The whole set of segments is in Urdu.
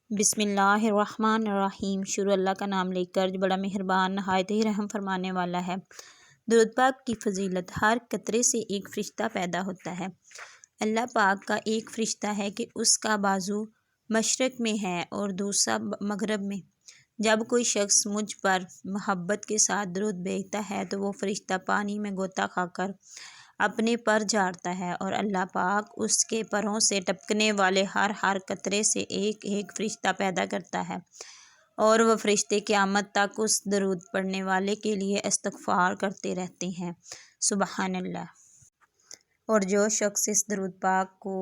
بسم اللہ الرحمن الرحیم۔ شروع اللہ کا نام لے کر جو بڑا مہربان نہایت ہی رحم فرمانے والا ہے۔ درود پاک کی فضیلت، ہر قطرے سے ایک فرشتہ پیدا ہوتا ہے۔ اللہ پاک کا ایک فرشتہ ہے کہ اس کا بازو مشرق میں ہے اور دوسرا مغرب میں۔ جب کوئی شخص مجھ پر محبت کے ساتھ درود بھیجتا ہے تو وہ فرشتہ پانی میں غوطہ کھا کر اپنے پر جھاڑتا ہے اور اللہ پاک اس کے پروں سے ٹپکنے والے ہر قطرے سے ایک ایک فرشتہ پیدا کرتا ہے، اور وہ فرشتے قیامت تک اس درود پڑھنے والے کے لیے استغفار کرتے رہتے ہیں۔ سبحان اللہ۔ اور جو شخص اس درود پاک کو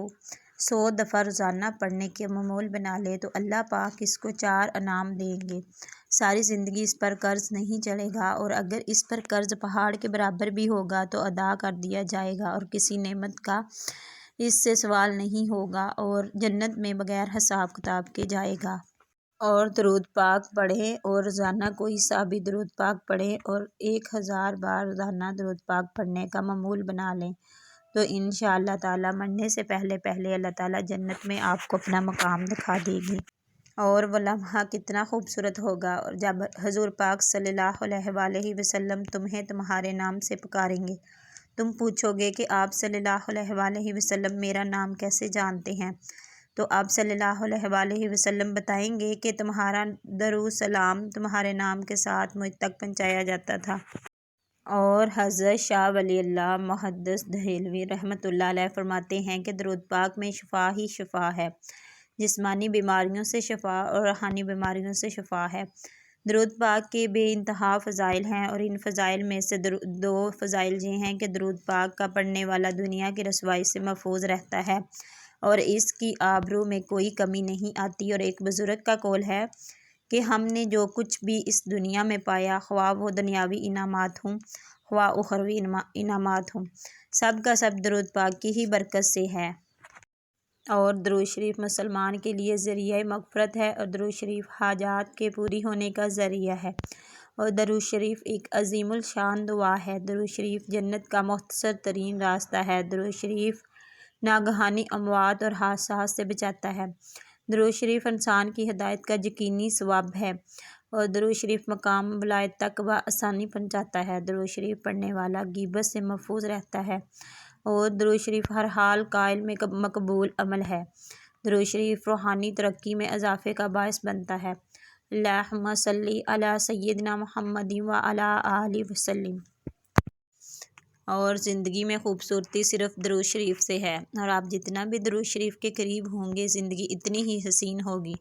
100 دفعہ روزانہ پڑھنے کے معمول بنا لے تو اللہ پاک اس کو 4 انعام دیں گے۔ ساری زندگی اس پر قرض نہیں چڑھے گا، اور اگر اس پر قرض پہاڑ کے برابر بھی ہوگا تو ادا کر دیا جائے گا، اور کسی نعمت کا اس سے سوال نہیں ہوگا، اور جنت میں بغیر حساب کتاب کے جائے گا۔ اور درود پاک پڑھیں، اور روزانہ کوئی سا بھی درود پاک پڑھیں اور 1000 بار روزانہ درود پاک پڑھنے کا معمول بنا لیں تو انشاءاللہ تعالی مرنے سے پہلے اللہ تعالی جنت میں آپ کو اپنا مقام دکھا دے گی، اور وہ لمحہ کتنا خوبصورت ہوگا۔ اور جب حضور پاک صلی اللہ علیہ وآلہ وسلم تمہیں تمہارے نام سے پکاریں گے، تم پوچھو گے کہ آپ صلی اللہ علیہ وآلہ وسلم میرا نام کیسے جانتے ہیں، تو آپ صلی اللہ علیہ وآلہ وسلم بتائیں گے کہ تمہارا درود سلام تمہارے نام کے ساتھ مجھ تک پہنچایا جاتا تھا۔ اور حضرت شاہ ولی اللہ محدث دہلوی رحمۃ اللہ علیہ فرماتے ہیں کہ درود پاک میں شفا ہی شفا ہے، جسمانی بیماریوں سے شفا اور روحانی بیماریوں سے شفا ہے۔ درود پاک کے بے انتہا فضائل ہیں، اور ان فضائل میں سے 2 فضائل یہ ہیں کہ درود پاک کا پڑھنے والا دنیا کی رسوائی سے محفوظ رہتا ہے اور اس کی آبرو میں کوئی کمی نہیں آتی۔ اور ایک بزرگ کا قول ہے کہ ہم نے جو کچھ بھی اس دنیا میں پایا، خواہ وہ دنیاوی انعامات ہوں خواہ اخروی انعامات ہوں، سب کا سب درود پاک کی ہی برکت سے ہے۔ اور درود شریف مسلمان کے لیے ذریعہ مغفرت ہے، اور درود شریف حاجات کے پوری ہونے کا ذریعہ ہے، اور درود شریف ایک عظیم الشان دعا ہے۔ درود شریف جنت کا مختصر ترین راستہ ہے۔ درود شریف ناگہانی اموات اور حادثات سے بچاتا ہے۔ درود شریف انسان کی ہدایت کا یقینی سبب ہے، اور درود شریف مقام ولایت تک بآسانی پہنچاتا ہے۔ درود شریف پڑھنے والا غیبت سے محفوظ رہتا ہے، اور درود شریف ہر حال قائل میں مقبول عمل ہے۔ درود شریف روحانی ترقی میں اضافے کا باعث بنتا ہے۔ اللہم صلی علی سیدنا محمد وعلی آلہ وسلم۔ اور زندگی میں خوبصورتی صرف درود شریف سے ہے، اور آپ جتنا بھی درود شریف کے قریب ہوں گے زندگی اتنی ہی حسین ہوگی۔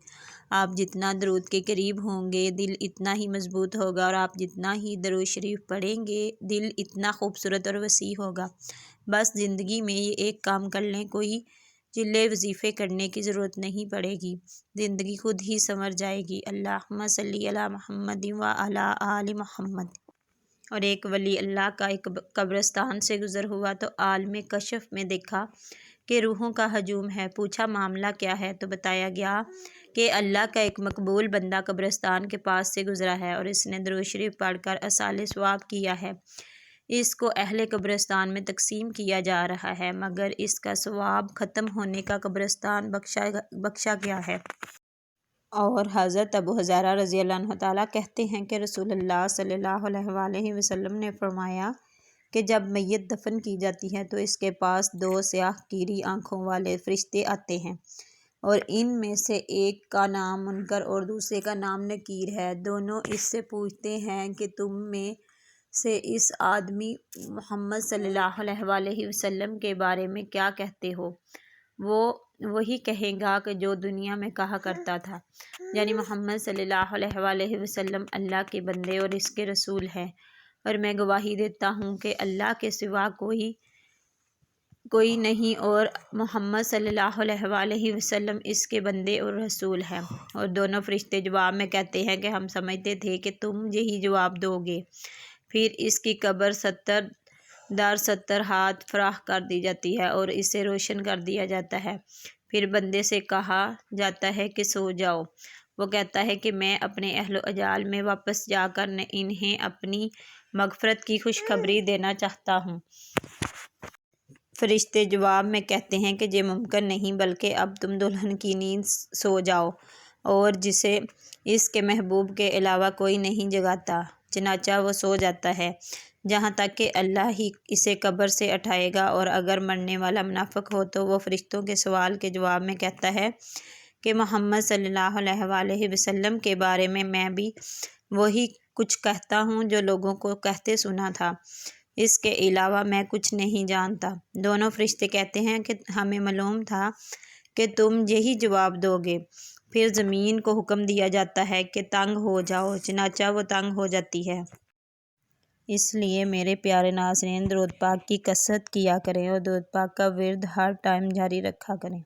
آپ جتنا درود کے قریب ہوں گے دل اتنا ہی مضبوط ہوگا، اور آپ جتنا ہی درود شریف پڑھیں گے دل اتنا خوبصورت اور وسیع ہوگا۔ بس زندگی میں یہ ایک کام کر لیں، کوئی چلے وظیفے کرنے کی ضرورت نہیں پڑے گی، زندگی خود ہی سنور جائے گی۔ اللہم صلی علی محمد وعلی آل محمد۔ اور ایک ولی اللہ کا ایک قبرستان سے گزر ہوا تو عالم کشف میں دیکھا کہ روحوں کا ہجوم ہے۔ پوچھا معاملہ کیا ہے، تو بتایا گیا کہ اللہ کا ایک مقبول بندہ قبرستان کے پاس سے گزرا ہے، اور اس نے درود شریف پڑھ کر ایصال ثواب کیا ہے۔ اس کو اہل قبرستان میں تقسیم کیا جا رہا ہے، مگر اس کا ثواب ختم ہونے کا قبرستان بخشا گیا ہے۔ اور حضرت ابو حذیرہ رضی اللہ عنہ تعالیٰ کہتے ہیں کہ رسول اللہ صلی اللہ علیہ وآلہ وسلم نے فرمایا کہ جب میت دفن کی جاتی ہے تو اس کے پاس 2 سیاہ کیری آنکھوں والے فرشتے آتے ہیں، اور ان میں سے ایک کا نام منکر اور دوسرے کا نام نکیر ہے۔ دونوں اس سے پوچھتے ہیں کہ تم میں سے اس آدمی محمد صلی اللہ علیہ وآلہ وسلم کے بارے میں کیا کہتے ہو؟ وہ وہی کہے گا کہ جو دنیا میں کہا کرتا تھا، یعنی محمد صلی اللہ علیہ وآلہ وسلم اللہ کے بندے اور اس کے رسول ہیں، اور میں گواہی دیتا ہوں کہ اللہ کے سوا کوئی نہیں، اور محمد صلی اللہ علیہ وآلہ وسلم اس کے بندے اور رسول ہیں۔ اور دونوں فرشتے جواب میں کہتے ہیں کہ ہم سمجھتے تھے کہ تم یہی جواب دو گے۔ پھر اس کی قبر 70 در 70 ہاتھ فراخ کر دی جاتی ہے اور اسے روشن کر دیا جاتا ہے۔ پھر بندے سے کہا جاتا ہے کہ سو جاؤ۔ وہ کہتا ہے کہ میں اپنے اہل و عیال میں واپس جا کر انہیں اپنی مغفرت کی خوشخبری دینا چاہتا ہوں۔ فرشتے جواب میں کہتے ہیں کہ یہ ممکن نہیں، بلکہ اب تم دلہن کی نیند سو جاؤ۔ اور جسے اس کے محبوب کے علاوہ کوئی نہیں جگاتا، چنانچہ وہ سو جاتا ہے جہاں تک کہ اللہ ہی اسے قبر سے اٹھائے گا۔ اور اگر مرنے والا منافق ہو تو وہ فرشتوں کے سوال کے جواب میں کہتا ہے کہ محمد صلی اللہ علیہ وآلہ وسلم کے بارے میں بھی وہی کچھ کہتا ہوں جو لوگوں کو کہتے سنا تھا، اس کے علاوہ میں کچھ نہیں جانتا۔ دونوں فرشتے کہتے ہیں کہ ہمیں معلوم تھا کہ تم یہی جواب دو گے۔ پھر زمین کو حکم دیا جاتا ہے کہ تنگ ہو جاؤ، چنانچہ وہ تنگ ہو جاتی ہے۔ اس لیے میرے پیارے ناظرین، درود پاک کی کثرت کیا کریں اور درود پاک کا ورد ہر ٹائم جاری رکھا کریں۔